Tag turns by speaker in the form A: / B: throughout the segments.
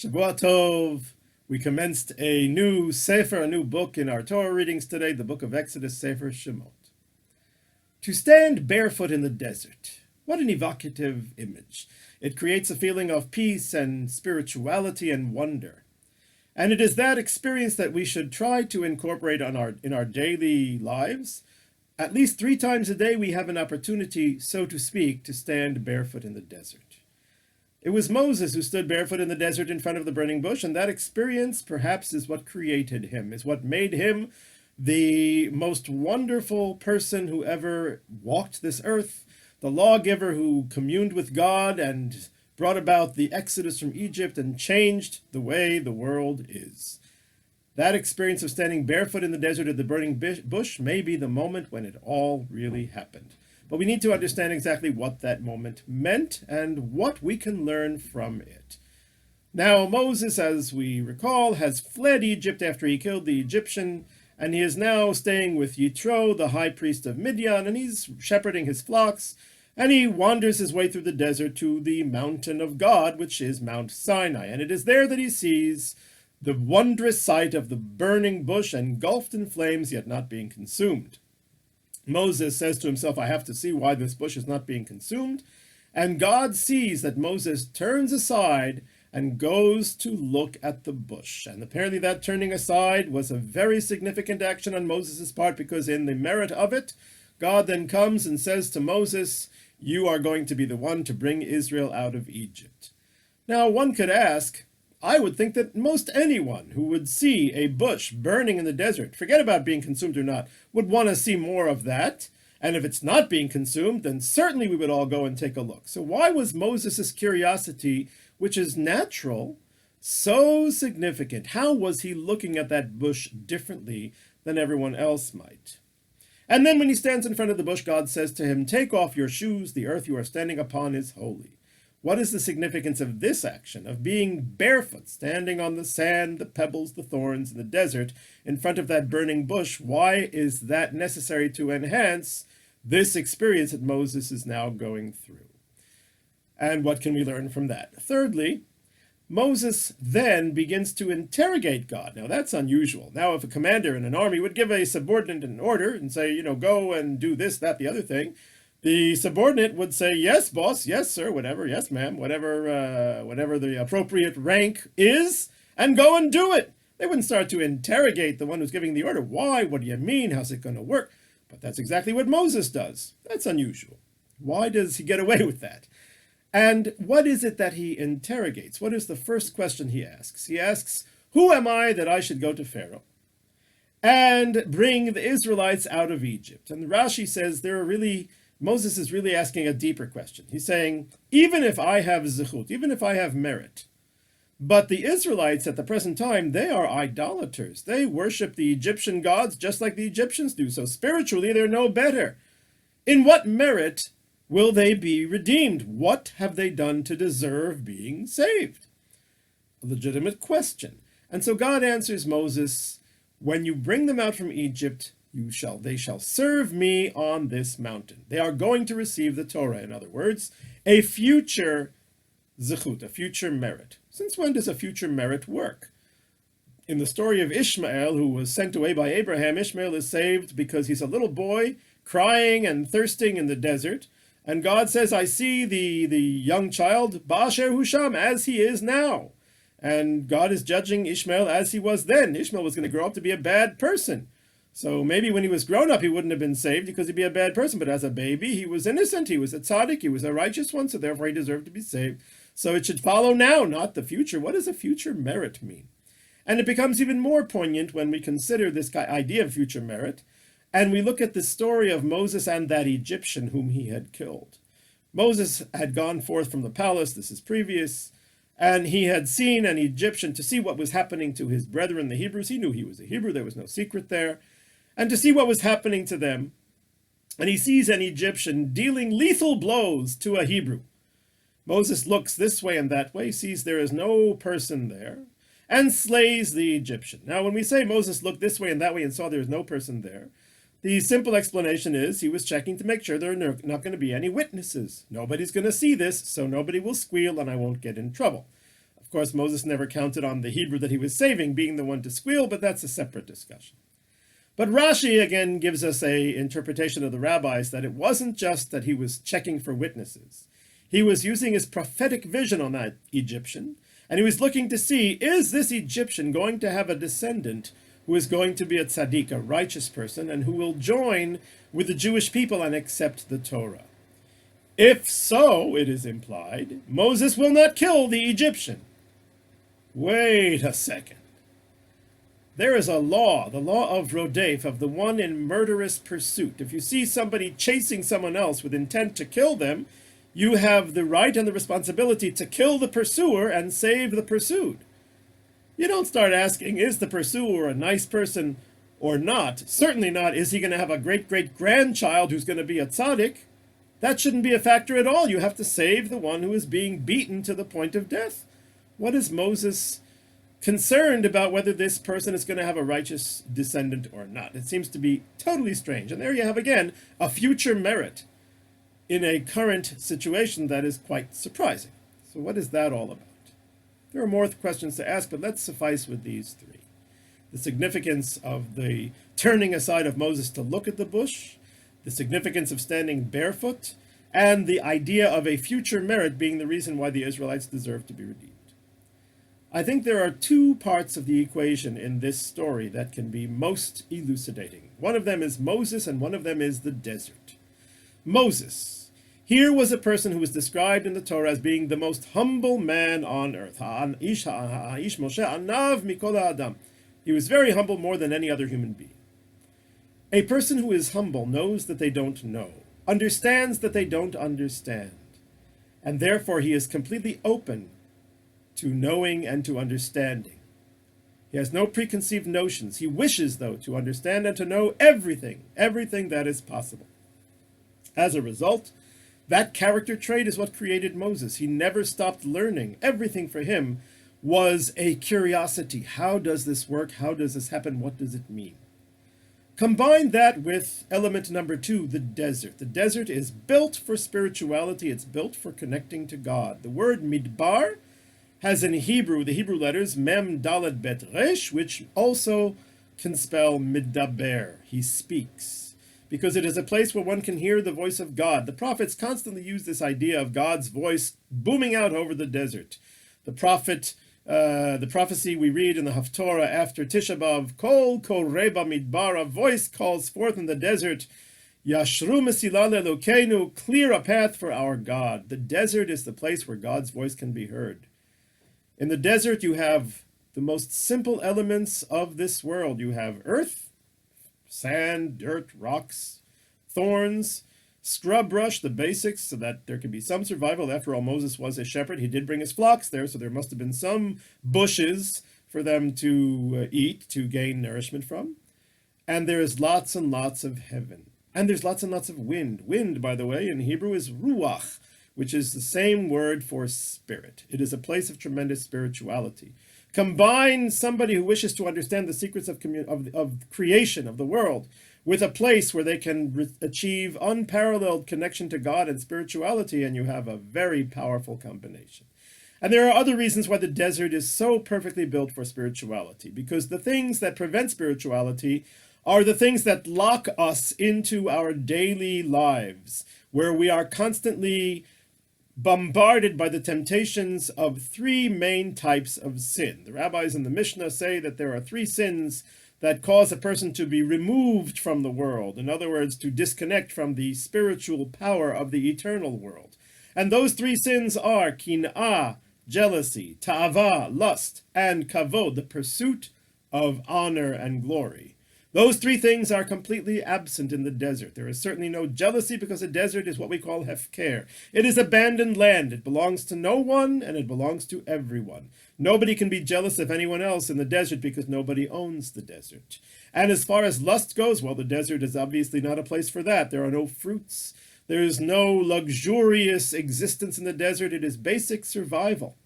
A: Shavua Tov. We commenced a new Sefer, a new book in our Torah readings today, the book of Exodus, Sefer Shmot. To stand barefoot in the desert. What an evocative image. It creates a feeling of peace and spirituality and wonder. And it is that experience that we should try to incorporate in our daily lives. At least 3 times a day we have an opportunity, so to speak, to stand barefoot in the desert. It was Moses who stood barefoot in the desert in front of the burning bush, and that experience perhaps is what created him, is what made him the most wonderful person who ever walked this earth, the lawgiver who communed with God and brought about the exodus from Egypt and changed the way the world is. That experience of standing barefoot in the desert at the burning bush may be the moment when it all really happened. But we need to understand exactly what that moment meant and what we can learn from it. Now, Moses, as we recall, has fled Egypt after he killed the Egyptian, and he is now staying with Yitro, the high priest of Midian, and he's shepherding his flocks, and he wanders his way through the desert to the mountain of God, which is Mount Sinai. And it is there that he sees the wondrous sight of the burning bush engulfed in flames, yet not being consumed. Moses says to himself, I have to see why this bush is not being consumed. And God sees that Moses turns aside and goes to look at the bush. And apparently that turning aside was a very significant action on Moses' part, because in the merit of it, God then comes and says to Moses, you are going to be the one to bring Israel out of Egypt. Now, one could ask, I would think that most anyone who would see a bush burning in the desert, forget about being consumed or not, would want to see more of that. And if it's not being consumed, then certainly we would all go and take a look. So why was Moses' curiosity, which is natural, so significant? How was he looking at that bush differently than everyone else might? And then when he stands in front of the bush, God says to him, take off your shoes, the earth you are standing upon is holy. What is the significance of this action, of being barefoot, standing on the sand, the pebbles, the thorns, in the desert, in front of that burning bush? Why is that necessary to enhance this experience that Moses is now going through? And what can we learn from that? Thirdly, Moses then begins to interrogate God. Now, that's unusual. Now, if a commander in an army would give a subordinate an order and say, go and do this, that, the other thing, the subordinate would say, yes, boss, yes, sir, whatever, yes, ma'am, whatever the appropriate rank is, and go and do it. They wouldn't start to interrogate the one who's giving the order. Why? What do you mean? How's it going to work? But that's exactly what Moses does. That's unusual. Why does he get away with that? And what is it that he interrogates? What is the first question he asks? He asks, who am I that I should go to Pharaoh and bring the Israelites out of Egypt? And Rashi says Moses is really asking a deeper question. He's saying, even if I have zechut, even if I have merit, but the Israelites at the present time, they are idolaters. They worship the Egyptian gods just like the Egyptians do. So spiritually, they're no better. In what merit will they be redeemed? What have they done to deserve being saved? A legitimate question. And so God answers Moses, when you bring them out from Egypt, they shall serve me on this mountain. They are going to receive the Torah. In other words, a future zechut, a future merit. Since when does a future merit work? In the story of Ishmael, who was sent away by Abraham, Ishmael is saved because he's a little boy crying and thirsting in the desert. And God says, I see the young child, Ba'asher Husham, as he is now. And God is judging Ishmael as he was then. Ishmael was going to grow up to be a bad person. So maybe when he was grown up, he wouldn't have been saved because he'd be a bad person. But as a baby, he was innocent. He was a tzaddik. He was a righteous one. So therefore, he deserved to be saved. So it should follow now, not the future. What does a future merit mean? And it becomes even more poignant when we consider this idea of future merit. And we look at the story of Moses and that Egyptian whom he had killed. Moses had gone forth from the palace. This is previous. And he had seen an Egyptian to see what was happening to his brethren, the Hebrews. He knew he was a Hebrew. There was no secret there. And to see what was happening to them. And he sees an Egyptian dealing lethal blows to a Hebrew. Moses looks this way and that way, sees there is no person there, and slays the Egyptian. Now, when we say Moses looked this way and that way and saw there is no person there, the simple explanation is he was checking to make sure there are not going to be any witnesses. Nobody's going to see this, so nobody will squeal and I won't get in trouble. Of course, Moses never counted on the Hebrew that he was saving being the one to squeal, but that's a separate discussion. But Rashi again gives us an interpretation of the rabbis that it wasn't just that he was checking for witnesses. He was using his prophetic vision on that Egyptian, and he was looking to see, is this Egyptian going to have a descendant who is going to be a tzaddik, a righteous person, and who will join with the Jewish people and accept the Torah? If so, it is implied, Moses will not kill the Egyptian. Wait a second. There is a law, the law of Rodef, of the one in murderous pursuit. If you see somebody chasing someone else with intent to kill them, you have the right and the responsibility to kill the pursuer and save the pursued. You don't start asking, is the pursuer a nice person or not? Certainly not, is he going to have a great-great-grandchild who's going to be a tzaddik? That shouldn't be a factor at all. You have to save the one who is being beaten to the point of death. What is Moses concerned about whether this person is going to have a righteous descendant or not? It seems to be totally strange. And there you have, again, a future merit in a current situation that is quite surprising. So what is that all about? There are more questions to ask, but let's suffice with these three. The significance of the turning aside of Moses to look at the bush, the significance of standing barefoot, and the idea of a future merit being the reason why the Israelites deserve to be redeemed. I think there are two parts of the equation in this story that can be most elucidating. One of them is Moses, and one of them is the desert. Moses. Here was a person who was described in the Torah as being the most humble man on earth. He was very humble, more than any other human being. A person who is humble knows that they don't know, understands that they don't understand, and therefore he is completely open to knowing and to understanding. He has no preconceived notions. He wishes, though, to understand and to know everything that is possible. As a result, that character trait is what created Moses. He never stopped learning. Everything for him was a curiosity. How does this work? How does this happen? What does it mean? Combine that with element number two, the desert. The desert is built for spirituality. It's built for connecting to God. The word midbar has in Hebrew, the Hebrew letters, mem, dalet, bet, resh, which also can spell midaber. He speaks. Because it is a place where one can hear the voice of God. The prophets constantly use this idea of God's voice booming out over the desert. The prophecy we read in the Haftorah after Tisha B'Av, Kol koreba midbar, a voice calls forth in the desert, Yashru mesila le'Elokeinu, clear a path for our God. The desert is the place where God's voice can be heard. In the desert, you have the most simple elements of this world. You have earth, sand, dirt, rocks, thorns, scrub brush, the basics, so that there can be some survival. After all, Moses was a shepherd. He did bring his flocks there, so there must have been some bushes for them to eat, to gain nourishment from. And there is lots and lots of heaven. And there's lots and lots of wind. Wind, by the way, in Hebrew is ruach, which is the same word for spirit. It is a place of tremendous spirituality. Combine somebody who wishes to understand the secrets of creation, of the world, with a place where they can achieve unparalleled connection to God and spirituality, and you have a very powerful combination. And there are other reasons why the desert is so perfectly built for spirituality, because the things that prevent spirituality are the things that lock us into our daily lives, where we are constantly bombarded by the temptations of three main types of sin. The rabbis in the Mishnah say that there are three sins that cause a person to be removed from the world. In other words, to disconnect from the spiritual power of the eternal world. And those three sins are kin'ah, jealousy, ta'ava, lust, and kavod, the pursuit of honor and glory. Those three things are completely absent in the desert. There is certainly no jealousy because the desert is what we call hefker. It is abandoned land. It belongs to no one and it belongs to everyone. Nobody can be jealous of anyone else in the desert because nobody owns the desert. And as far as lust goes, well, the desert is obviously not a place for that. There are no fruits. There is no luxurious existence in the desert. It is basic survival.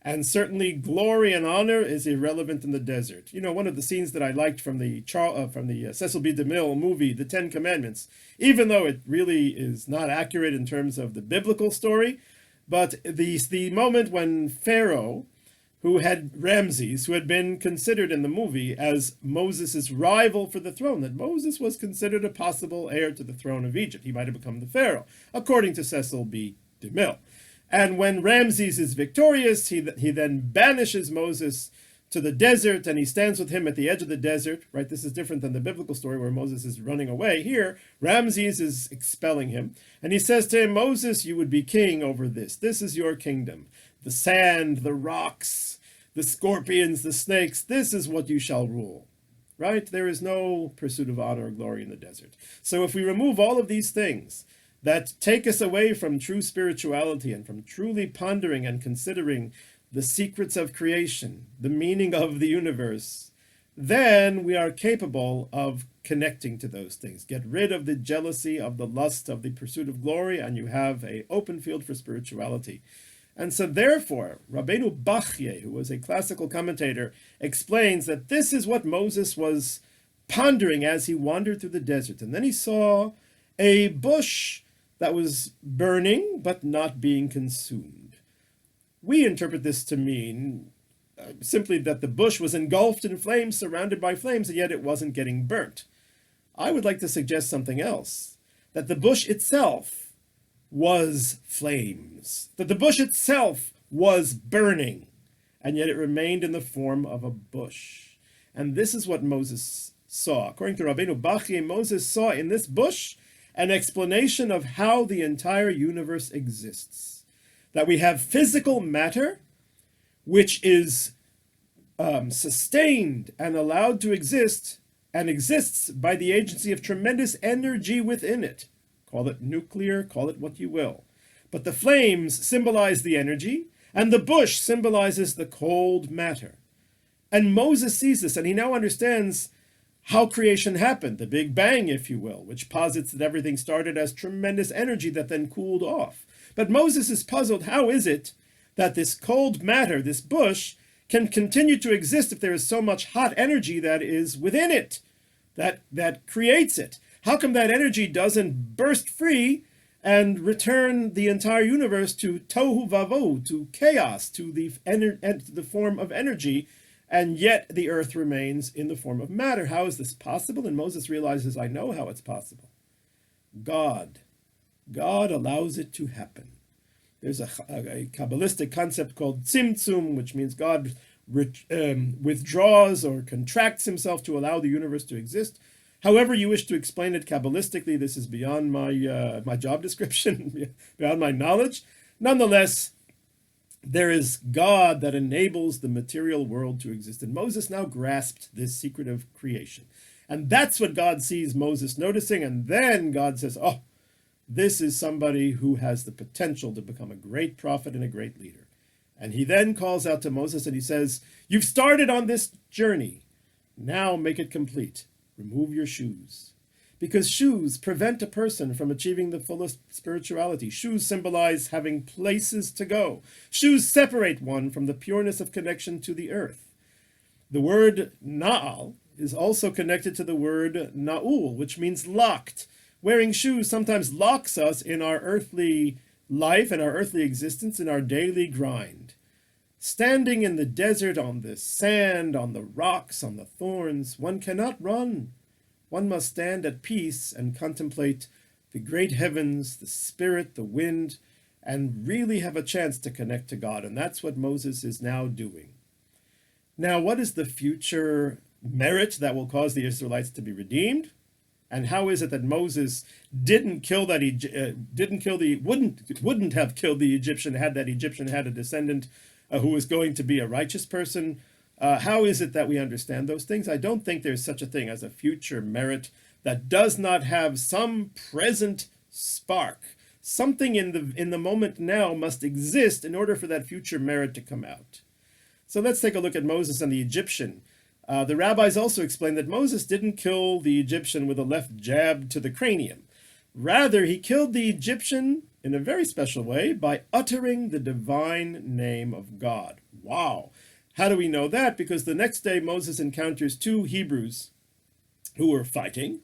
A: And certainly glory and honor is irrelevant in the desert. You know, one of the scenes that I liked from the Cecil B. DeMille movie, The Ten Commandments, even though it really is not accurate in terms of the biblical story, but the moment when Pharaoh who had Ramses, who had been considered in the movie as Moses' rival for the throne, that Moses was considered a possible heir to the throne of Egypt. He might have become the pharaoh, according to Cecil B. DeMille. And when Ramses is victorious, he then banishes Moses to the desert, and he stands with him at the edge of the desert, right? This is different than the biblical story where Moses is running away. Here, Ramses is expelling him, and he says to him, Moses, you would be king over this. This is your kingdom. The sand, the rocks, the scorpions, the snakes, this is what you shall rule, right? There is no pursuit of honor or glory in the desert. So if we remove all of these things that take us away from true spirituality and from truly pondering and considering the secrets of creation, the meaning of the universe, then we are capable of connecting to those things. Get rid of the jealousy, of the lust, of the pursuit of glory, and you have an open field for spirituality. And so therefore, Rabbeinu Bachye, who was a classical commentator, explains that this is what Moses was pondering as he wandered through the desert. And then he saw a bush that was burning but not being consumed. We interpret this to mean simply that the bush was engulfed in flames, surrounded by flames, and yet it wasn't getting burnt. I would like to suggest something else, that the bush itself was flames, that the bush itself was burning, and yet it remained in the form of a bush. And this is what Moses saw. According to Rabbeinu Bachye, Moses saw in this bush an explanation of how the entire universe exists. That we have physical matter, which is sustained and allowed to exist, and exists by the agency of tremendous energy within it. Call it nuclear, call it what you will. But the flames symbolize the energy, and the bush symbolizes the cold matter. And Moses sees this, and he now understands how creation happened, the Big Bang, if you will, which posits that everything started as tremendous energy that then cooled off. But Moses is puzzled, how is it that this cold matter, this bush, can continue to exist if there is so much hot energy that is within it, that creates it? How come that energy doesn't burst free and return the entire universe to tohu vavohu, to chaos, to the form of energy, and yet the earth remains in the form of matter? How is this possible? And Moses realizes, I know how it's possible. God allows it to happen. There's a Kabbalistic concept called tzimtzum, which means God withdraws or contracts himself to allow the universe to exist. However you wish to explain it Kabbalistically, this is beyond my job description, beyond my knowledge. Nonetheless, there is God that enables the material world to exist. And Moses now grasped this secret of creation. And that's what God sees Moses noticing. And then God says, oh, this is somebody who has the potential to become a great prophet and a great leader. And he then calls out to Moses and he says, you've started on this journey. Now make it complete. Remove your shoes. Because shoes prevent a person from achieving the fullest spirituality. Shoes symbolize having places to go. Shoes separate one from the pureness of connection to the earth. The word na'al is also connected to the word na'ul, which means locked. Wearing shoes sometimes locks us in our earthly life and our earthly existence, in our daily grind. Standing in the desert, on the sand, on the rocks, on the thorns, one cannot run. One must stand at peace and contemplate the great heavens, the spirit, the wind, and really have a chance to connect to God. And that's what Moses is now doing. Now, what is the future merit that will cause the Israelites to be redeemed? And how is it that Moses wouldn't have killed the Egyptian had that Egyptian had a descendant who was going to be a righteous person? How is it that we understand those things? I don't think there's such a thing as a future merit that does not have some present spark. Something in the moment now must exist in order for that future merit to come out. So let's take a look at Moses and the Egyptian. The rabbis also explain that Moses didn't kill the Egyptian with a left jab to the cranium. Rather, he killed the Egyptian in a very special way by uttering the divine name of God. Wow. How do we know that? Because the next day Moses encounters two Hebrews who were fighting.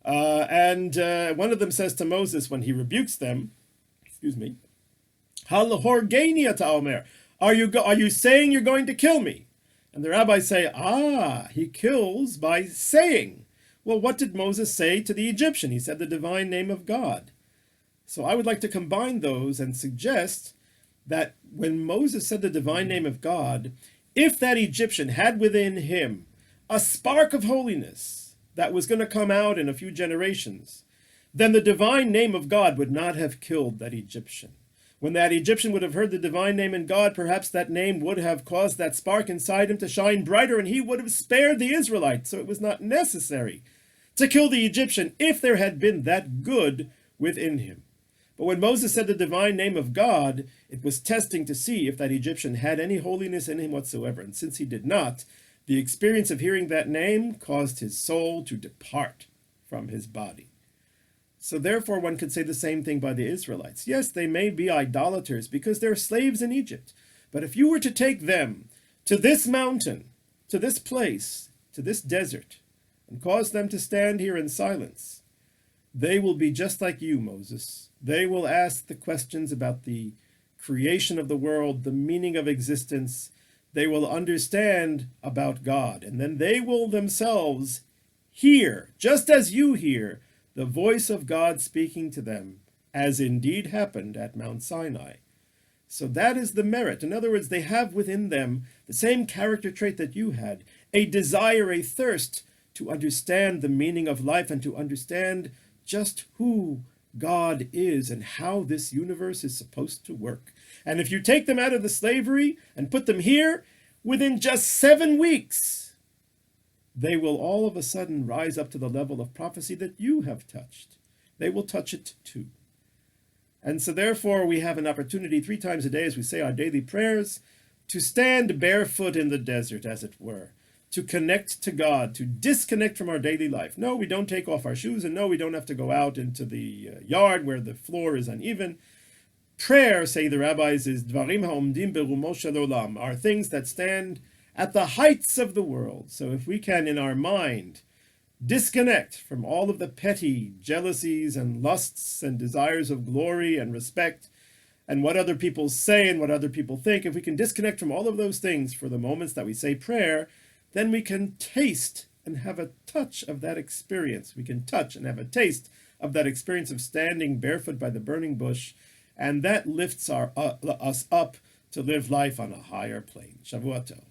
A: And one of them says to Moses when he rebukes them, "Hal horgeni ata omer." Are you saying you're going to kill me? And the rabbis say, he kills by saying. Well, what did Moses say to the Egyptian? He said the divine name of God. So I would like to combine those and suggest that when Moses said the divine name of God, if that Egyptian had within him a spark of holiness that was going to come out in a few generations, then the divine name of God would not have killed that Egyptian. When that Egyptian would have heard the divine name in God, perhaps that name would have caused that spark inside him to shine brighter, and he would have spared the Israelites. So it was not necessary to kill the Egyptian if there had been that good within him. But when Moses said the divine name of God, it was testing to see if that Egyptian had any holiness in him whatsoever. And since he did not, the experience of hearing that name caused his soul to depart from his body. So therefore, one could say the same thing by the Israelites. Yes, they may be idolaters because they're slaves in Egypt. But if you were to take them to this mountain, to this place, to this desert, and cause them to stand here in silence, they will be just like you, Moses. They will ask the questions about the creation of the world, the meaning of existence. They will understand about God. And then they will themselves hear, just as you hear, the voice of God speaking to them, as indeed happened at Mount Sinai. So that is the merit. In other words, they have within them the same character trait that you had, a desire, a thirst to understand the meaning of life and to understand just who God is and how this universe is supposed to work. And if you take them out of the slavery and put them here, within just 7 weeks, they will all of a sudden rise up to the level of prophecy that you have touched. They will touch it too. And so therefore we have an opportunity 3 times a day as we say our daily prayers to stand barefoot in the desert, as it were, to connect to God, to disconnect from our daily life. No, we don't take off our shoes, and no, we don't have to go out into the yard where the floor is uneven. Prayer, say the rabbis, is dvarim ha'omdim berumo shel olam, are things that stand at the heights of the world. So if we can, in our mind, disconnect from all of the petty jealousies and lusts and desires of glory and respect and what other people say and what other people think, if we can disconnect from all of those things for the moments that we say prayer, then we can taste and have a touch of that experience. We can touch and have a taste of that experience of standing barefoot by the burning bush, and that lifts us up to live life on a higher plane. Shavua Tov.